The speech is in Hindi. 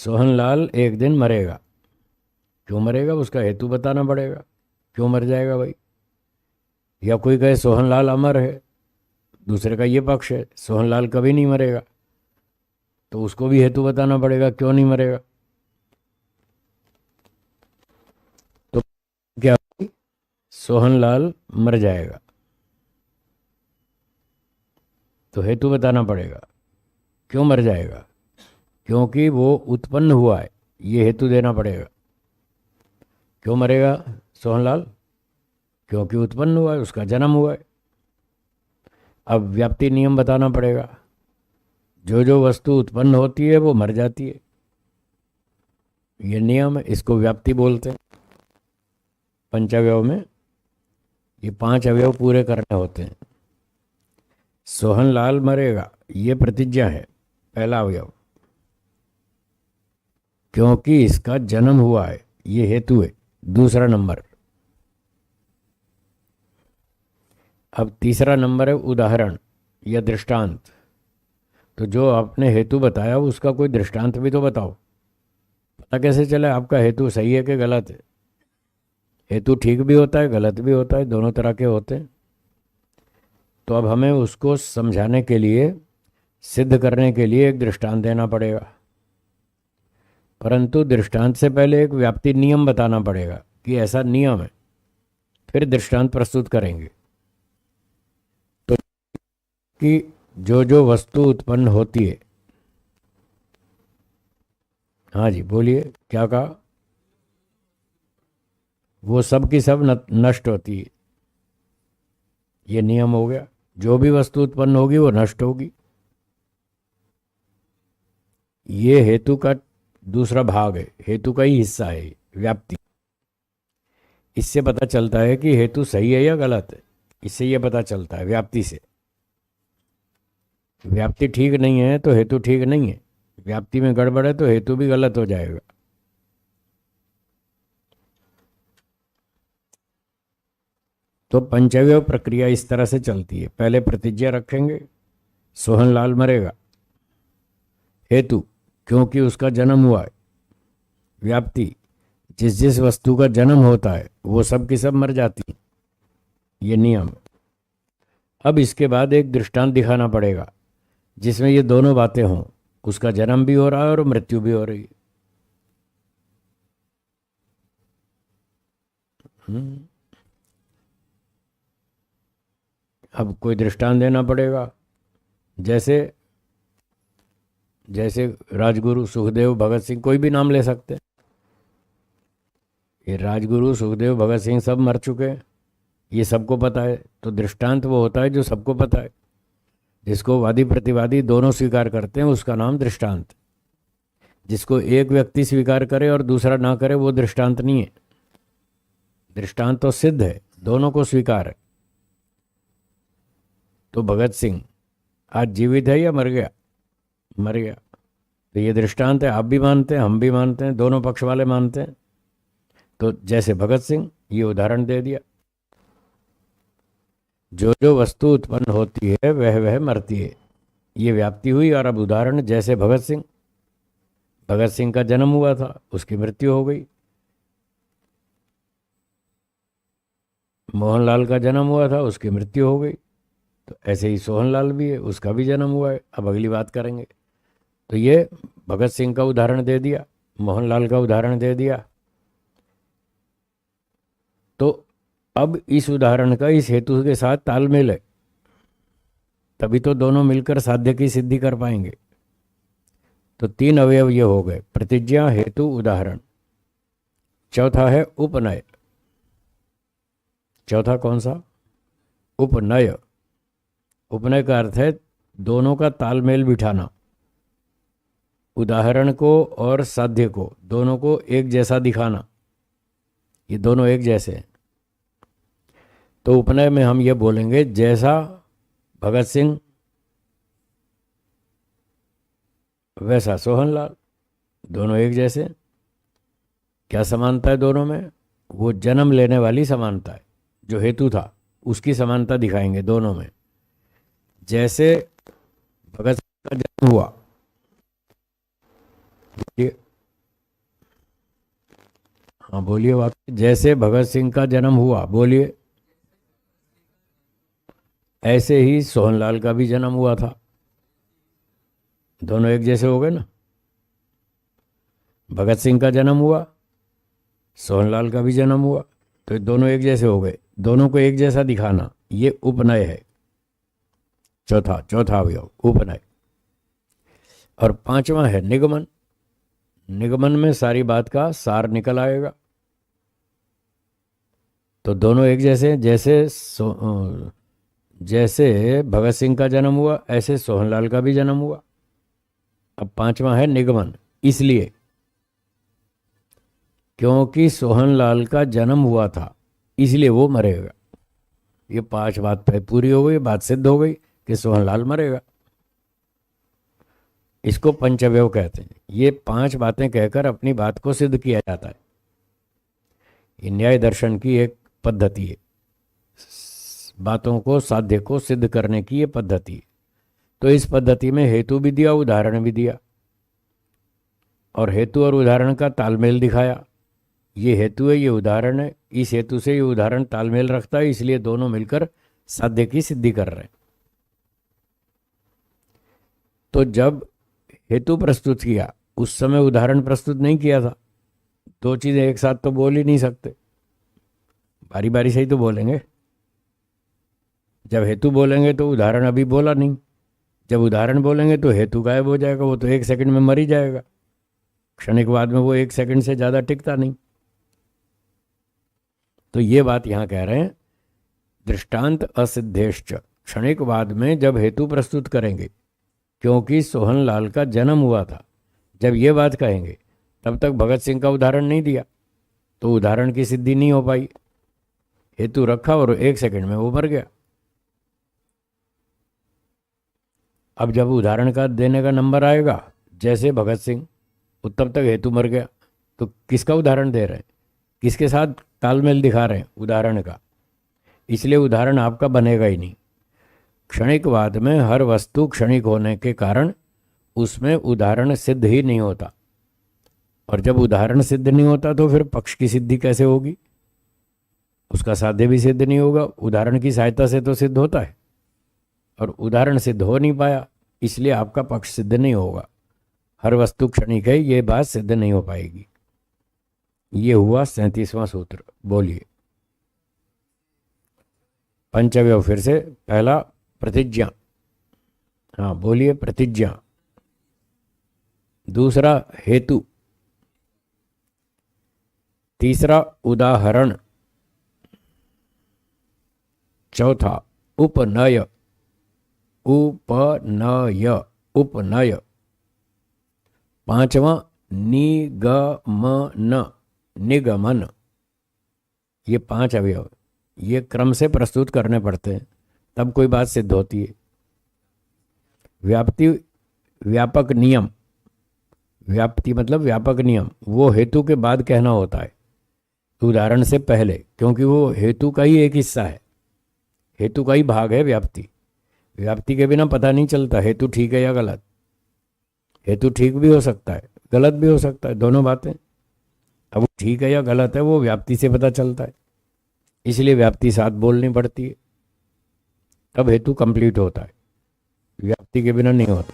सोहनलाल एक दिन मरेगा। क्यों मरेगा उसका हेतु बताना पड़ेगा। क्यों मर जाएगा भाई। या कोई कहे सोहनलाल अमर है, दूसरे का ये पक्ष है सोहनलाल कभी नहीं मरेगा, तो उसको भी हेतु बताना पड़ेगा क्यों नहीं मरेगा। तो क्या, सोहनलाल मर जाएगा तो हेतु बताना पड़ेगा क्यों मर जाएगा, क्योंकि वो उत्पन्न हुआ है, ये हेतु देना पड़ेगा। क्यों मरेगा सोहनलाल, क्योंकि उत्पन्न हुआ है, उसका जन्म हुआ है। अब व्याप्ति नियम बताना पड़ेगा। जो जो वस्तु उत्पन्न होती है वो मर जाती है, ये नियम है, इसको व्याप्ति बोलते हैं। पंचावयव में ये 5 अवयव पूरे करने होते हैं। सोहनलाल मरेगा ये प्रतिज्ञा है, पहला अवयव। क्योंकि इसका जन्म हुआ है, ये हेतु है, दूसरा नंबर। अब तीसरा नंबर है उदाहरण या दृष्टांत। तो जो आपने हेतु बताया उसका कोई दृष्टांत भी तो बताओ। पता कैसे चले आपका हेतु सही है कि गलत है। हेतु ठीक भी होता है गलत भी होता है, दोनों तरह के होते हैं। तो अब हमें उसको समझाने के लिए, सिद्ध करने के लिए एक दृष्टांत देना पड़ेगा। परंतु दृष्टांत से पहले एक व्याप्ति नियम बताना पड़ेगा कि ऐसा नियम है, फिर दृष्टांत प्रस्तुत करेंगे। तो कि जो जो वस्तु उत्पन्न होती है, हाँ जी बोलिए क्या कहा, वो सब की सब नष्ट होती है, ये नियम हो गया। जो भी वस्तु उत्पन्न होगी वो नष्ट होगी, ये हेतु का दूसरा भाग है, हेतु का ही हिस्सा है व्याप्ति। इससे पता चलता है कि हेतु सही है या गलत है, इससे यह पता चलता है व्याप्ति से। व्याप्ति ठीक नहीं है तो हेतु ठीक नहीं है, व्याप्ति में गड़बड़ है तो हेतु भी गलत हो जाएगा। तो पंचव्य प्रक्रिया इस तरह से चलती है। पहले प्रतिज्ञा रखेंगे, सोहनलाल मरेगा, हेतु क्योंकि उसका जन्म हुआ है, व्याप्ति जिस जिस वस्तु का जन्म होता है वो सब की सब मर जाती है, ये नियम। अब इसके बाद एक दृष्टांत दिखाना पड़ेगा जिसमें ये दोनों बातें हों, उसका जन्म भी हो रहा है और मृत्यु भी हो रही है। अब कोई दृष्टांत देना पड़ेगा। जैसे जैसे राजगुरु सुखदेव भगत सिंह, कोई भी नाम ले सकते हैं। ये राजगुरु सुखदेव भगत सिंह सब मर चुके हैं, ये सबको पता है। तो दृष्टांत वो होता है जो सबको पता है, जिसको वादी प्रतिवादी दोनों स्वीकार करते हैं, उसका नाम दृष्टांत। जिसको एक व्यक्ति स्वीकार करे और दूसरा ना करे वो दृष्टांत नहीं है। दृष्टांत तो सिद्ध है, दोनों को स्वीकार है। तो भगत सिंह आज जीवित है या मर गया, मर गया। तो ये दृष्टांत है, आप भी मानते हैं हम भी मानते हैं, दोनों पक्ष वाले मानते हैं। तो जैसे भगत सिंह, ये उदाहरण दे दिया। जो जो वस्तु उत्पन्न होती है वह वह मरती है, ये व्याप्ति हुई। और अब उदाहरण, जैसे भगत सिंह, भगत सिंह का जन्म हुआ था, उसकी मृत्यु हो गई। मोहनलाल का जन्म हुआ था, उसकी मृत्यु हो गई। तो ऐसे ही सोहनलाल भी है, उसका भी जन्म हुआ है। अब अगली बात करेंगे। तो ये भगत सिंह का उदाहरण दे दिया, मोहनलाल का उदाहरण दे दिया। तो अब इस उदाहरण का इस हेतु के साथ तालमेल है, तभी तो दोनों मिलकर साध्य की सिद्धि कर पाएंगे। तो 3 अवयव ये हो गए, प्रतिज्ञा, हेतु, उदाहरण। चौथा है उपनय। चौथा कौन सा, उपनय। उपनय का अर्थ है दोनों का तालमेल बिठाना, उदाहरण को और साध्य को, दोनों को एक जैसा दिखाना। ये दोनों एक जैसे हैं। तो उपनय में हम ये बोलेंगे, जैसा भगत सिंह वैसा सोहनलाल, दोनों एक जैसे। क्या समानता है दोनों में, वो जन्म लेने वाली समानता है, जो हेतु था उसकी समानता दिखाएंगे दोनों में। जैसे भगत सिंह का जन्म हुआ, हाँ बोलिए वाक्य। जैसे भगत सिंह का जन्म हुआ, बोलिए। ऐसे ही सोहनलाल का भी जन्म हुआ था। दोनों एक जैसे हो गए ना। भगत सिंह का जन्म हुआ, सोहनलाल का भी जन्म हुआ, तो दोनों एक जैसे हो गए। दोनों को एक जैसा दिखाना, ये उपनय है। चौथा चौथा अवयव उपनय। और पांचवा है निगमन। निगमन में सारी बात का सार निकल आएगा। तो दोनों एक जैसे हैं। जैसे भगत सिंह का जन्म हुआ, ऐसे सोहनलाल का भी जन्म हुआ। अब पांचवा है निगमन। इसलिए क्योंकि सोहनलाल का जन्म हुआ था, इसलिए वो मरेगा। ये पांच बात पूरी हो गई, बात सिद्ध हो गई कि सोहनलाल मरेगा। इसको पंचअवयव कहते हैं। ये पांच बातें कहकर अपनी बात को सिद्ध किया जाता है। ये न्याय दर्शन की एक पद्धति है, बातों को साध्य को सिद्ध करने की ये पद्धति है। तो इस पद्धति में हेतु भी दिया, उदाहरण भी दिया, और हेतु और उदाहरण का तालमेल दिखाया। ये हेतु है, ये उदाहरण है, इस हेतु से ये उदाहरण तालमेल रखता है, इसलिए दोनों मिलकर साध्य की सिद्धि कर रहे हैं। तो जब हेतु प्रस्तुत किया, उस समय उदाहरण प्रस्तुत नहीं किया था। दो चीजें एक साथ तो बोल ही नहीं सकते, बारी बारी से ही तो बोलेंगे। जब हेतु बोलेंगे तो उदाहरण अभी बोला नहीं, जब उदाहरण बोलेंगे तो हेतु गायब हो जाएगा, वो तो एक सेकंड में मर ही जाएगा। क्षणिकवाद में वो एक सेकंड से ज़्यादा टिकता नहीं। तो ये बात यहाँ कह रहे हैं, दृष्टांत असिद्धेश्च। क्षणिकवाद में जब हेतु प्रस्तुत करेंगे, क्योंकि सोहनलाल का जन्म हुआ था, जब ये बात कहेंगे, तब तक भगत सिंह का उदाहरण नहीं दिया, तो उदाहरण की सिद्धि नहीं हो पाई। हेतु रखा और एक सेकंड में वो मर गया। अब जब उदाहरण का देने का नंबर आएगा, जैसे भगत सिंह, तब तक हेतु मर गया, तो किसका उदाहरण दे रहे हैं, किसके साथ तालमेल दिखा रहे हैं, उदाहरण का। इसलिए उदाहरण आपका बनेगा ही नहीं। क्षणिकवाद में हर वस्तु क्षणिक होने के कारण उसमें उदाहरण सिद्ध ही नहीं होता, और जब उदाहरण सिद्ध नहीं होता तो फिर पक्ष की सिद्धि कैसे होगी, उसका साध्य भी सिद्ध नहीं होगा। उदाहरण की सहायता से तो सिद्ध होता है, और उदाहरण सिद्ध हो नहीं पाया, इसलिए आपका पक्ष सिद्ध नहीं होगा। हर वस्तु क्षणिक है, ये बात सिद्ध नहीं हो पाएगी। ये हुआ 37वां सूत्र। बोलिए पंचअवयव फिर से। पहला प्रतिज्ञा, हाँ बोलिए प्रतिज्ञा। दूसरा हेतु। तीसरा उदाहरण। चौथा उपनय। उपनय उपनय। पांचवा निगमन निगमन। ये पांच अवयव, ये क्रम से प्रस्तुत करने पड़ते हैं, तब कोई बात सिद्ध होती है। व्याप्ति व्यापक नियम। व्याप्ति मतलब व्यापक नियम, वो हेतु के बाद कहना होता है, उदाहरण से पहले, क्योंकि वो हेतु का ही एक हिस्सा है, हेतु का ही भाग है व्याप्ति। व्याप्ति के बिना पता नहीं चलता हेतु ठीक है या गलत। हेतु ठीक भी हो सकता है, गलत भी हो सकता है, दोनों बातें। अब वो ठीक है या गलत है वो व्याप्ति से पता चलता है, इसलिए व्याप्ति साथ बोलनी पड़ती है, तब हेतु कंप्लीट होता है, व्याप्ति के बिना नहीं होता।